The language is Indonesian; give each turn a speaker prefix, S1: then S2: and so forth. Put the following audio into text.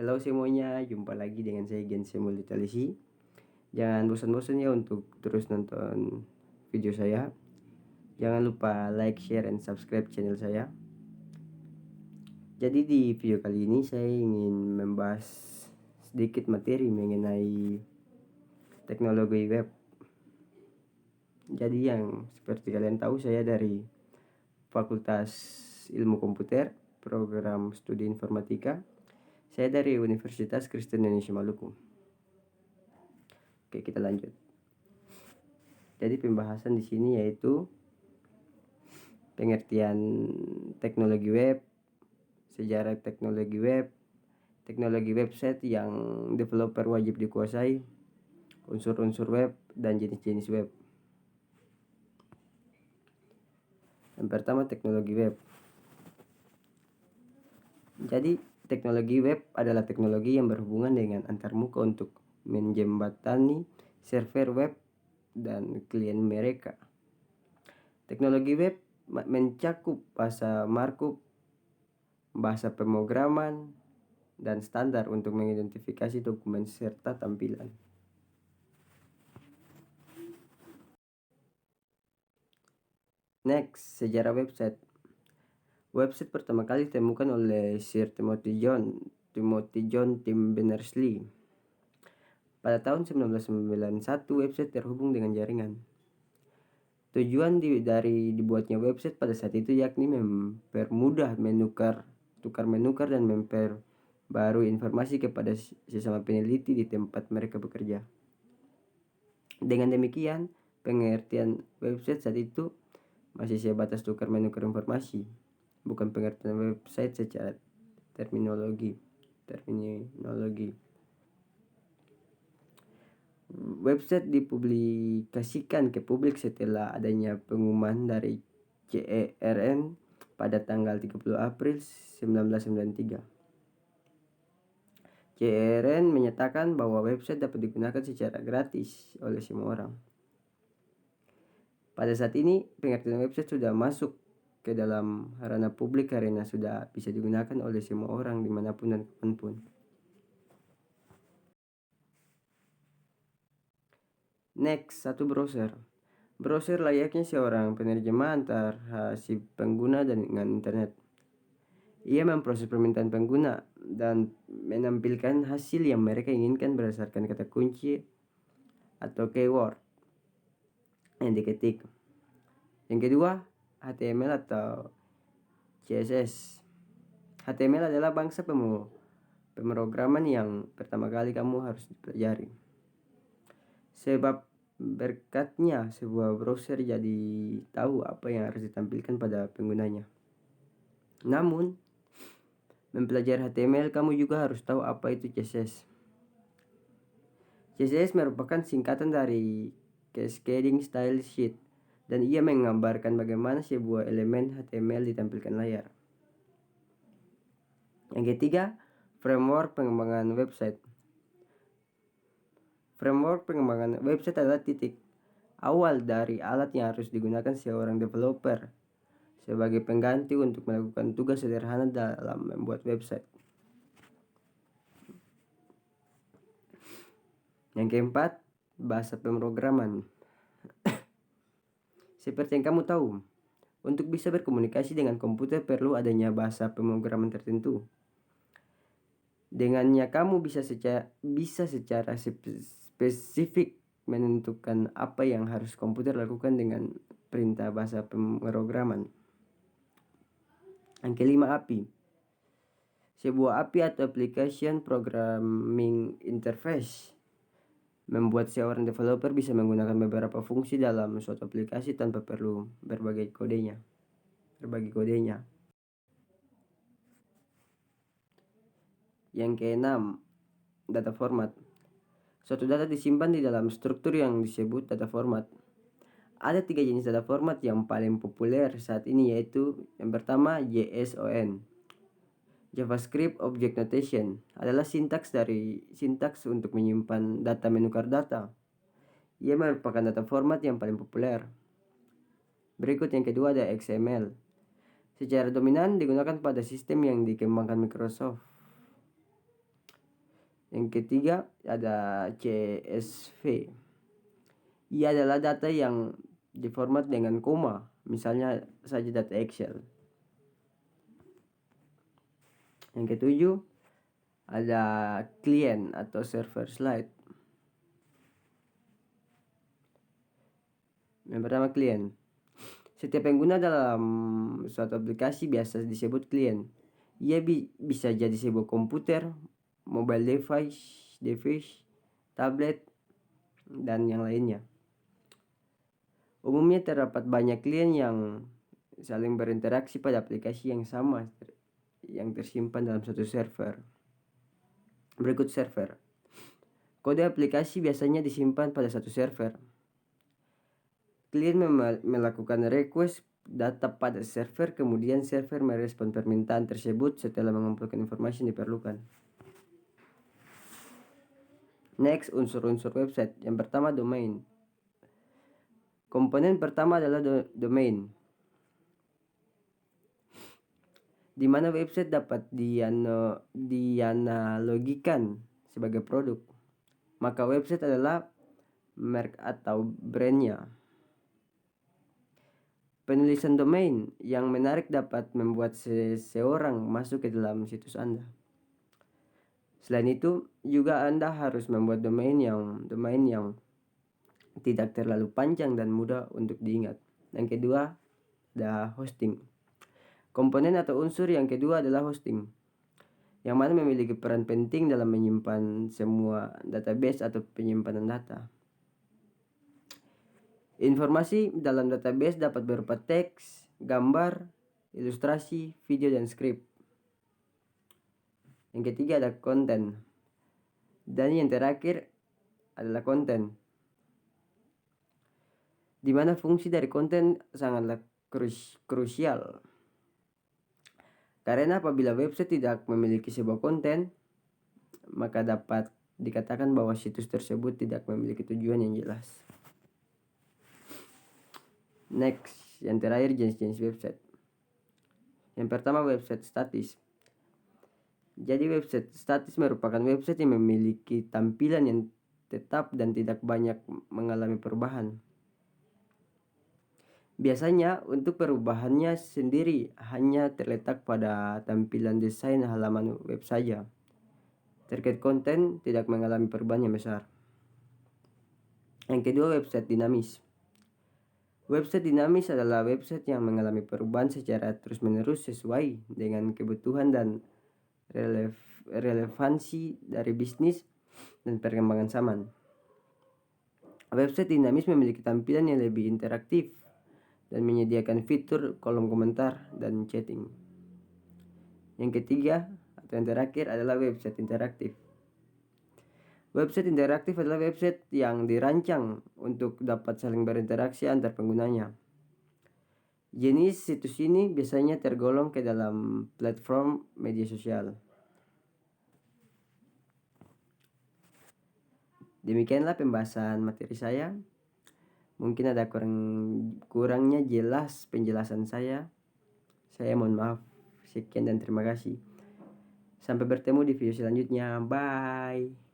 S1: Halo semuanya, jumpa lagi dengan saya Gense Multitalisi. Jangan bosan-bosan ya untuk terus nonton video saya. Jangan lupa like, share, and subscribe channel saya. Jadi di video kali ini saya ingin membahas sedikit materi mengenai teknologi web. Jadi yang seperti kalian tahu, saya dari Fakultas Ilmu Komputer, Program Studi Informatika. Saya dari Universitas Kristen Indonesia Maluku. Oke, kita lanjut. Jadi pembahasan di sini yaitu pengertian teknologi web, sejarah teknologi website yang developer wajib dikuasai, unsur-unsur web, dan jenis-jenis web. Yang pertama, teknologi web. Jadi, teknologi web adalah teknologi yang berhubungan dengan antarmuka untuk menjembatani server web dan klien mereka. Teknologi web mencakup bahasa markup, bahasa pemrograman, dan standar untuk mengidentifikasi dokumen serta tampilan. Next, sejarah website. Website pertama kali ditemukan oleh Sir Timothy John Tim Berners-Lee. Pada tahun 1991, website terhubung dengan jaringan. Tujuan dari dibuatnya website pada saat itu yakni mempermudah tukar-menukar dan memperbarui informasi kepada sesama peneliti di tempat mereka bekerja. Dengan demikian, pengertian website saat itu masih sebatas tukar-menukar informasi, bukan pengertian website secara terminologi. Website dipublikasikan ke publik setelah adanya pengumuman dari CERN pada tanggal 30 April 1993. CERN menyatakan bahwa website dapat digunakan secara gratis oleh semua orang. Pada saat ini, pengertian website sudah masuk ke dalam ranah publik karena sudah bisa digunakan oleh semua orang dimanapun dan kapanpun. Next, satu browser. Browser layaknya seorang penerjemah antara si pengguna dengan internet. Ia memproses permintaan pengguna dan menampilkan hasil yang mereka inginkan berdasarkan kata kunci atau keyword yang diketik. Yang kedua, HTML atau CSS. HTML adalah bangsa pemrograman yang pertama kali kamu harus pelajari. Sebab berkatnya sebuah browser jadi tahu apa yang harus ditampilkan pada penggunanya. Namun, mempelajari HTML kamu juga harus tahu apa itu CSS. CSS merupakan singkatan dari Cascading Style Sheet dan ia menggambarkan bagaimana sebuah elemen HTML ditampilkan layar. Yang ketiga, framework pengembangan website. Framework pengembangan website adalah titik awal dari alat yang harus digunakan seorang developer sebagai pengganti untuk melakukan tugas sederhana dalam membuat website. Yang keempat, bahasa pemrograman. Seperti yang kamu tahu, untuk bisa berkomunikasi dengan komputer perlu adanya bahasa pemrograman tertentu. Dengannya kamu bisa secara spesifik menentukan apa yang harus komputer lakukan dengan perintah bahasa pemrograman. Yang kelima, API. Sebuah API atau Application Programming Interface membuat seorang developer bisa menggunakan beberapa fungsi dalam suatu aplikasi tanpa perlu berbagi kodenya. Yang keenam, data format. Suatu data disimpan di dalam struktur yang disebut data format. Ada 3 jenis data format yang paling populer saat ini, yaitu yang pertama JSON. JavaScript Object Notation adalah sintaks untuk menyimpan data menukar data. Ia merupakan data format yang paling populer. Berikut yang kedua ada XML. Secara dominan digunakan pada sistem yang dikembangkan Microsoft. Yang ketiga ada CSV. Ia adalah data yang diformat dengan koma, misalnya saja data Excel. Yang ketujuh ada klien atau server slide. Yang pertama klien. Setiap pengguna dalam suatu aplikasi biasa disebut klien. Ia bisa jadi sebuah komputer, mobile device, tablet, dan yang lainnya. Umumnya terdapat banyak klien yang saling berinteraksi pada aplikasi yang sama yang tersimpan dalam satu server. Berikut server. Kode aplikasi biasanya disimpan pada satu server. Klien melakukan request data pada server, kemudian server merespon permintaan tersebut setelah mengumpulkan informasi yang diperlukan. Next, unsur-unsur website. Yang pertama, domain. Komponen pertama adalah domain, di mana website dapat dianalogikan sebagai produk. Maka website adalah merek atau brandnya. Penulisan domain yang menarik dapat membuat seseorang masuk ke dalam situs Anda. Selain itu, juga Anda harus membuat domain yang tidak terlalu panjang dan mudah untuk diingat. Yang kedua, ada hosting. Komponen atau unsur yang kedua adalah hosting, yang mana memiliki peran penting dalam menyimpan semua database atau penyimpanan data. Informasi dalam database dapat berupa teks, gambar, ilustrasi, video, dan skrip. Yang ketiga ada konten. Dan yang terakhir adalah konten, di mana fungsi dari konten sangatlah krusial. Karena apabila website tidak memiliki sebuah konten, maka dapat dikatakan bahwa situs tersebut tidak memiliki tujuan yang jelas. Next, yang terakhir jenis-jenis website. Yang pertama, website statis. Jadi website statis merupakan website yang memiliki tampilan yang tetap dan tidak banyak mengalami perubahan. Biasanya untuk perubahannya sendiri hanya terletak pada tampilan desain halaman web saja. Terkait konten tidak mengalami perubahan yang besar. Yang kedua, website dinamis. Website dinamis adalah website yang mengalami perubahan secara terus-menerus sesuai dengan kebutuhan dan relevansi dari bisnis dan perkembangan zaman. Website dinamis memiliki tampilan yang lebih interaktif dan menyediakan fitur kolom komentar dan chatting. Yang ketiga atau yang terakhir adalah website interaktif. Website interaktif adalah website yang dirancang untuk dapat saling berinteraksi antar penggunanya. Jenis situs ini biasanya tergolong ke dalam platform media sosial. Demikianlah pembahasan materi saya. Mungkin ada kurangnya jelas penjelasan saya. Saya mohon maaf. Sekian dan terima kasih. Sampai bertemu di video selanjutnya. Bye.